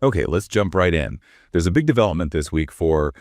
Okay, let's jump right in. There's a big development this week for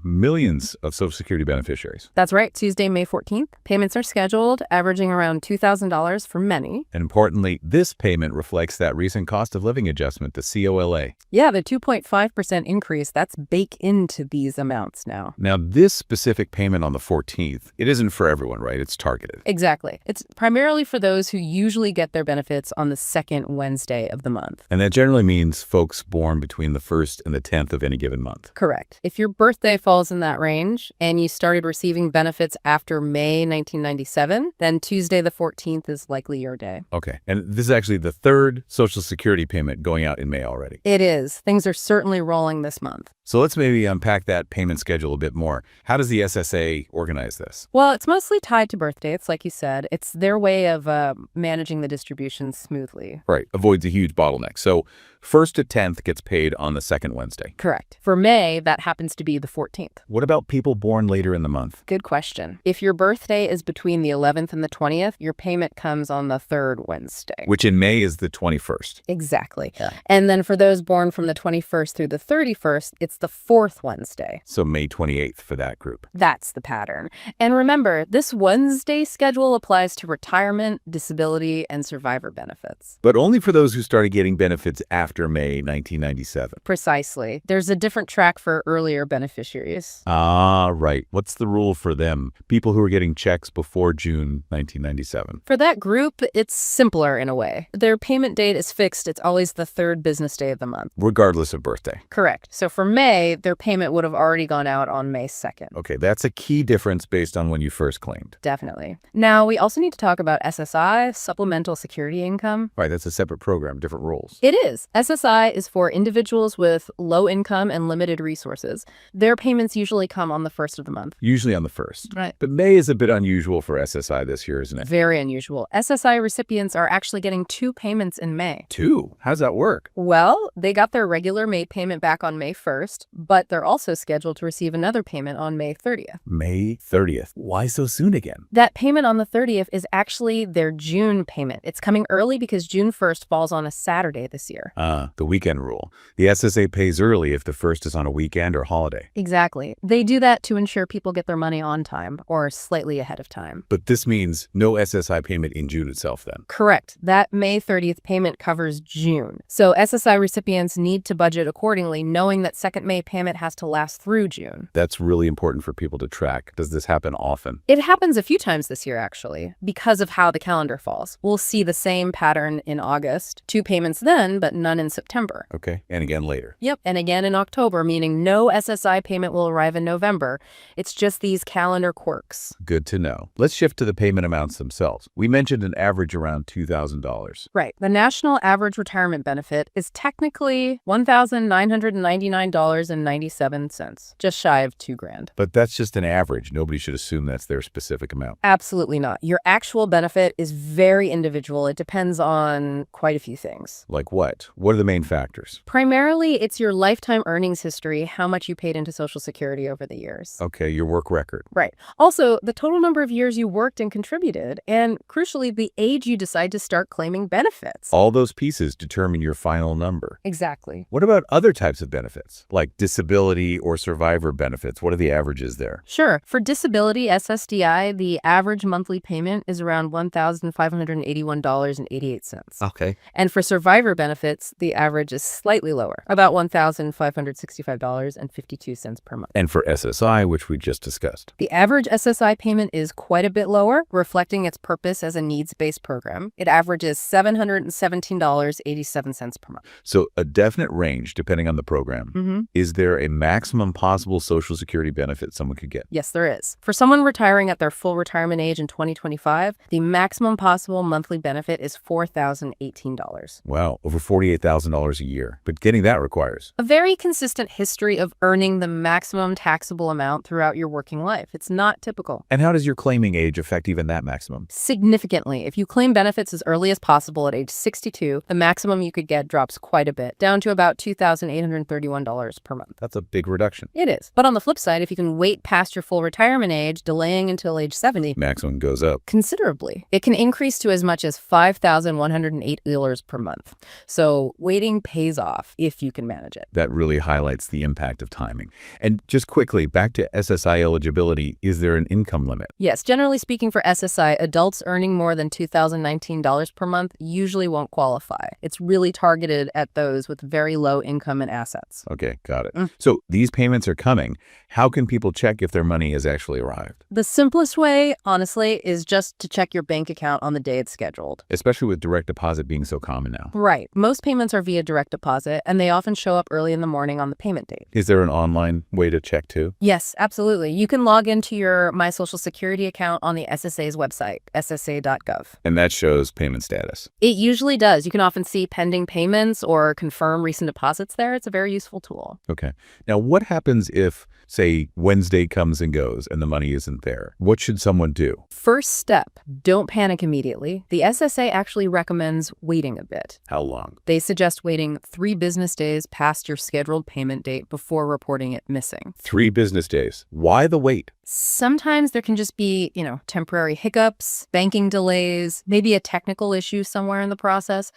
millions of Social Security beneficiaries. That's right. Tuesday, May 14th. Payments are scheduled, averaging around $2,000 for many. And importantly, this payment reflects that recent cost of living adjustment, the COLA. Yeah, the 2.5% increase, that's baked into these amounts now. Now, this specific payment on the 14th, it isn't for everyone, right? It's targeted. Exactly. It's primarily for those who usually get their benefits on the second Wednesday of the month. And that generally means folks born between the 1st and the 10th of any given month. Correct. If your birthday falls in that range and you started receiving benefits after May 1997, then Tuesday the 14th is likely your day. Okay. And this is actually the third Social Security payment going out in May already. It is. Things are certainly rolling this month. So let's maybe unpack that payment schedule a bit more. How does the SSA organize this? Well, it's mostly tied to birth dates, like you said. It's their way of managing the distribution smoothly. Right. Avoids a huge bottleneck. So 1st to 10th gets paid on the second Wednesday. Correct. For May, that happens to be the 14th. What about people born later in the month? Good question. If your birthday is between the 11th and the 20th, your payment comes on the third Wednesday. Which in May is the 21st. Exactly. Yeah. And then for those born from the 21st through the 31st, it's the fourth Wednesday. So May 28th for that group. That's the pattern. And remember, this Wednesday schedule applies to retirement, disability, and survivor benefits. But only for those who started getting benefits after May 1997. Precisely. There's a different track for earlier beneficiaries. Ah, right. What's the rule for them? People who are getting checks before June 1997. For that group, it's simpler in a way. Their payment date is fixed. It's always the third business day of the month. Regardless of birthday. Correct. So for May, their payment would have already gone out on May 2nd. Okay, that's a key difference based on when you first claimed. Definitely. Now, we also need to talk about SSI, Supplemental Security Income. Right, that's a separate program, different rules. It is. SSI is for individuals with low income and limited resources. Their payments usually come on the 1st of the month. Usually on the 1st. Right. But May is a bit unusual for SSI this year, isn't it? Very unusual. SSI recipients are actually getting 2 payments in May. 2? How's that work? Well, they got their regular May payment back on May 1st, but they're also scheduled to receive another payment on May 30th. May 30th. Why so soon again? That payment on the 30th is actually their June payment. It's coming early because June 1st falls on a Saturday this year. The weekend rule. The SSA pays early if the 1st is on a weekend or holiday. Exactly. They do that to ensure people get their money on time or slightly ahead of time. But this means no SSI payment in June itself then? Correct. That May 30th payment covers June. So SSI recipients need to budget accordingly, knowing that second May payment has to last through June. That's really important for people to track. Does this happen often? It happens a few times this year, actually, because of how the calendar falls. We'll see the same pattern in August. 2 payments then, but none in September. Okay. And again later. Yep. And again in October, meaning no SSI payment will arrive in November. It's just these calendar quirks. Good to know. Let's shift to the payment amounts themselves. We mentioned an average around $2,000. Right. The national average retirement benefit is technically $1,999.97, just shy of $2,000. But that's just an average. Nobody should assume that's their specific amount. Absolutely not. Your actual benefit is very individual. It depends on quite a few things. Like what? What are the main factors? Primarily, it's your lifetime earnings history, how much you paid into Social Security over the years. Okay, your work record. Right. Also, the total number of years you worked and contributed, and crucially, the age you decide to start claiming benefits. All those pieces determine your final number. Exactly. What about other types of benefits, like disability or survivor benefits? What are the averages there? Sure. For disability, SSDI, the average monthly payment is around $1,581.88. Okay. And for survivor benefits, the average is slightly lower, about $1,565.52 per month. And for SSI, which we just discussed. The average SSI payment is quite a bit lower, reflecting its purpose as a needs-based program. It averages $717.87 per month. So a definite range depending on the program. Mm-hmm. Is there a maximum possible Social Security benefit someone could get? Yes, there is. For someone retiring at their full retirement age in 2025, the maximum possible monthly benefit is $4,018. Wow, over $48,000 a year. But getting that requires a very consistent history of earning the maximum taxable amount throughout your working life. It's not typical. And how does your claiming age affect even that maximum? Significantly. If you claim benefits as early as possible at age 62, the maximum you could get drops quite a bit, down to about $2,831 per month. That's a big reduction. It is. But on the flip side, if you can wait past your full retirement age, delaying until age 70, Maximum goes up. considerably. It can increase to as much as $5,108 per month. So waiting pays off if you can manage it. That really highlights the impact of timing. And just quickly, back to SSI eligibility, is there an income limit? Yes, generally speaking for SSI, adults earning more than $2,019 per month usually won't qualify. It's really targeted at those with very low income and assets. Okay, got it. So these payments are coming. How can people check if their money has actually arrived? The simplest way, honestly, is just to check your bank account on the day it's scheduled. Especially with direct deposit being so common now. Right. Most payments are via direct deposit, and they often show up early in the morning on the payment date. Is there an online way to check too? Yes, absolutely. You can log into your My Social Security account on the SSA's website, ssa.gov. And that shows payment status. It usually does. You can often see pending payments or confirm recent deposits there. It's a very useful tool. Okay. Now, what happens if, say, Wednesday comes and goes and the money isn't there? What should someone do? First step, don't panic immediately. The SSA actually recommends waiting a bit. How long? They suggest waiting 3 business days past your scheduled payment date before reporting it missing. 3 business days. Why the wait? Sometimes there can just be, temporary hiccups, banking delays, maybe a technical issue somewhere in the process.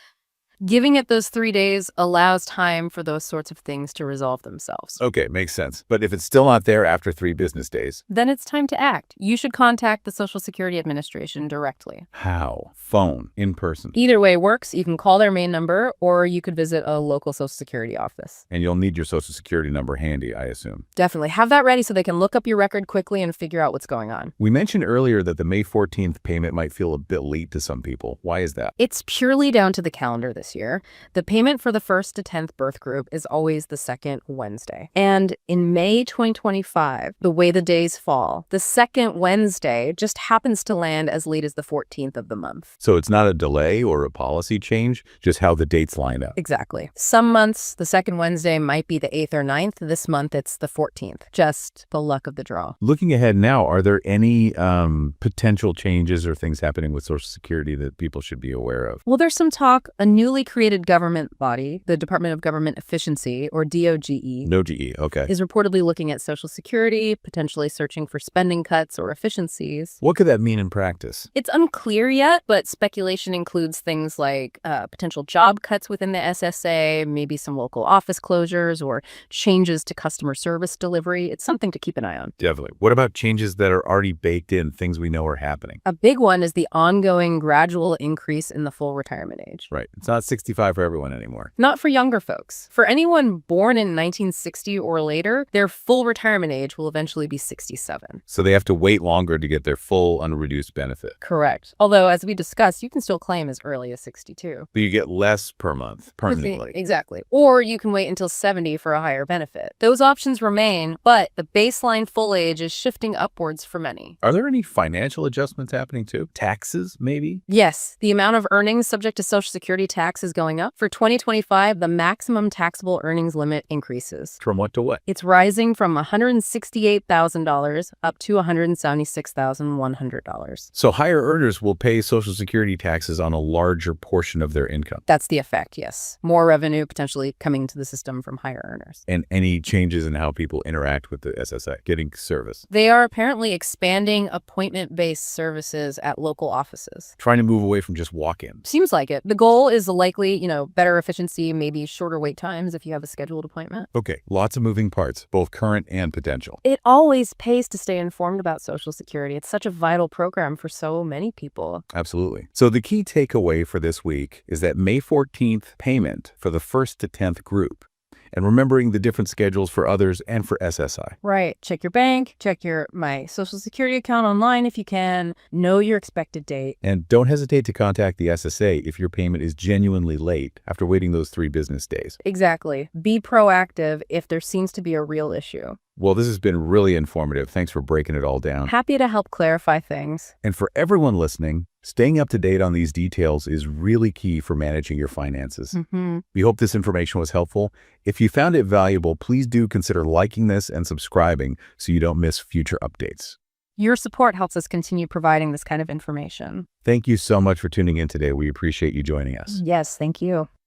Giving it those 3 days allows time for those sorts of things to resolve themselves. Okay, makes sense. But if it's still not there after 3 business days, Then it's time to act. You should contact the Social Security Administration directly. how? Phone? In person? Either way works. You can call their main number, or you could visit a local Social Security office. And you'll need your Social Security number handy, I assume. Definitely. Have that ready so they can look up your record quickly and figure out what's going on. We mentioned earlier that the May 14th payment might feel a bit late to some people. Why is that? It's purely down to the calendar this year. The payment for the 1st to 10th birth group is always the second Wednesday. And in May 2025, the way the days fall, the second Wednesday just happens to land as late as the 14th of the month. So it's not a delay or a policy change, just how the dates line up. Exactly. Some months, the second Wednesday might be the 8th or 9th. This month, it's the 14th. Just the luck of the draw. Looking ahead now, are there any potential changes or things happening with Social Security that people should be aware of? Well, there's some talk. A newly created government body, the Department of Government Efficiency, or DOGE, No GE, okay. is reportedly looking at Social Security, potentially searching for spending cuts or efficiencies. What could that mean in practice? It's unclear yet, but speculation includes things like potential job cuts within the SSA, maybe some local office closures, or changes to customer service delivery. It's something to keep an eye on. Definitely. What about changes that are already baked in, things we know are happening? A big one is the ongoing gradual increase in the full retirement age. Right. It's not 65 for everyone anymore. Not for younger folks. For anyone born in 1960 or later, their full retirement age will eventually be 67. So they have to wait longer to get their full unreduced benefit. Correct. Although, as we discussed, you can still claim as early as 62. But you get less per month permanently. Exactly. Or you can wait until 70 for a higher benefit. Those options remain, but the baseline full age is shifting upwards for many. Are there any financial adjustments happening too? Taxes, maybe? Yes, the amount of earnings subject to Social Security tax is going up. For 2025, the maximum taxable earnings limit increases. From what to what? It's rising from $168,000 up to $176,100. So higher earners will pay Social Security taxes on a larger portion of their income. That's the effect, yes. More revenue potentially coming into the system from higher earners. And any changes in how people interact with the SSI, getting service. They are apparently expanding appointment-based services at local offices. Trying to move away from just walk-in. Seems like it. The goal is likely, better efficiency, maybe shorter wait times if you have a scheduled appointment. Okay, lots of moving parts, both current and potential. It always pays to stay informed about Social Security. It's such a vital program for so many people. Absolutely. So the key takeaway for this week is that May 14th payment for the 1st to 10th group, and remembering the different schedules for others and for SSI. Right. Check your bank, check your My Social Security account online if you can, know your expected date. And don't hesitate to contact the SSA if your payment is genuinely late after waiting those 3 business days. Exactly. Be proactive if there seems to be a real issue. Well, this has been really informative. Thanks for breaking it all down. Happy to help clarify things. And for everyone listening, staying up to date on these details is really key for managing your finances. We hope this information was helpful. If you found it valuable, please do consider liking this and subscribing so you don't miss future updates. Your support helps us continue providing this kind of information. Thank you so much for tuning in today. We appreciate you joining us. Yes, thank you.